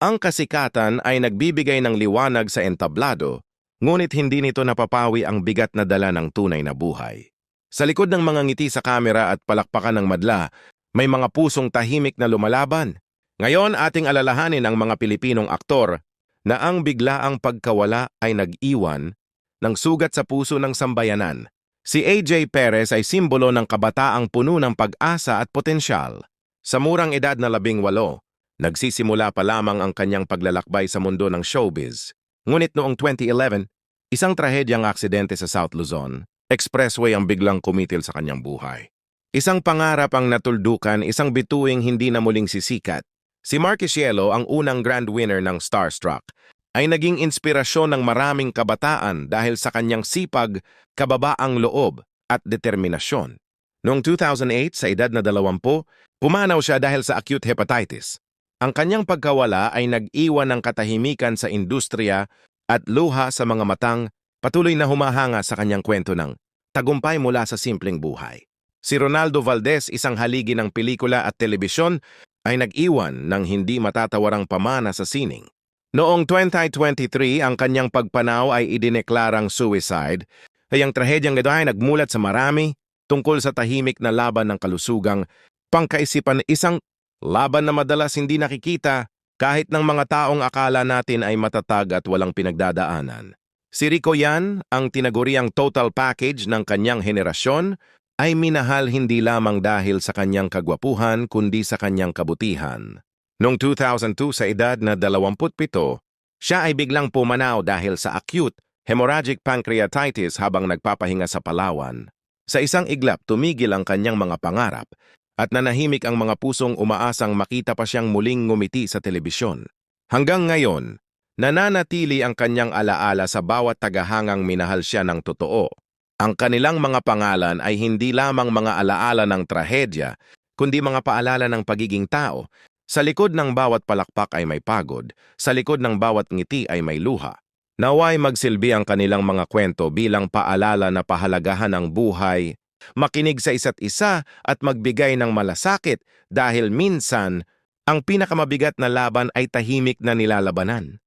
Ang kasikatan ay nagbibigay ng liwanag sa entablado, ngunit hindi nito napapawi ang bigat na dala ng tunay na buhay. Sa likod ng mga ngiti sa kamera at palakpakan ng madla, may mga pusong tahimik na lumalaban. Ngayon ating alalahanin ang mga Pilipinong aktor na ang biglaang pagkawala ay nag-iwan ng sugat sa puso ng sambayanan. Si AJ Perez ay simbolo ng kabataang puno ng pag-asa at potensyal. Sa murang edad na 18, nagsisimula pa lamang ang kanyang paglalakbay sa mundo ng showbiz. Ngunit noong 2011, isang trahedyang aksidente sa South Luzon, expressway ang biglang kumitil sa kanyang buhay. Isang pangarap ang natuldukan, isang bituing hindi na muling sisikat. Si Marky Cielo, ang unang grand winner ng Starstruck, ay naging inspirasyon ng maraming kabataan dahil sa kanyang sipag, kababaang loob at determinasyon. Noong 2008, sa edad na 20, pumanaw siya dahil sa acute hepatitis. Ang kanyang pagkawala ay nag-iwan ng katahimikan sa industriya at luha sa mga matang patuloy na humahanga sa kanyang kwento ng tagumpay mula sa simpleng buhay. Si Ronaldo Valdez, isang haligi ng pelikula at telebisyon, ay nag-iwan ng hindi matatawarang pamana sa sining. Noong 2023, ang kanyang pagpanaw ay idineklarang suicide, ay ang trahedyang ito ay nagmulat sa marami tungkol sa tahimik na laban ng kalusugang pangkaisipan, isang laban na madalas hindi nakikita kahit ng mga taong akala natin ay matatag at walang pinagdadaanan. Si Rico Yan, ang tinaguriang total package ng kanyang henerasyon, ay minahal hindi lamang dahil sa kanyang kagwapuhan kundi sa kanyang kabutihan. Noong 2002 sa edad na 27, siya ay biglang pumanaw dahil sa acute hemorrhagic pancreatitis habang nagpapahinga sa Palawan. Sa isang iglap, tumigil ang kanyang mga pangarap at nanahimik ang mga pusong umaasang makita pa siyang muling ngumiti sa telebisyon. Hanggang ngayon, nananatili ang kanyang alaala sa bawat tagahangang minahal siya ng totoo. Ang kanilang mga pangalan ay hindi lamang mga alaala ng trahedya, kundi mga paalala ng pagiging tao. Sa likod ng bawat palakpak ay may pagod, sa likod ng bawat ngiti ay may luha. Naway magsilbi ang kanilang mga kwento bilang paalala na pahalagahan ang buhay, makinig sa isa't isa at magbigay ng malasakit dahil minsan, ang pinakamabigat na laban ay tahimik na nilalabanan.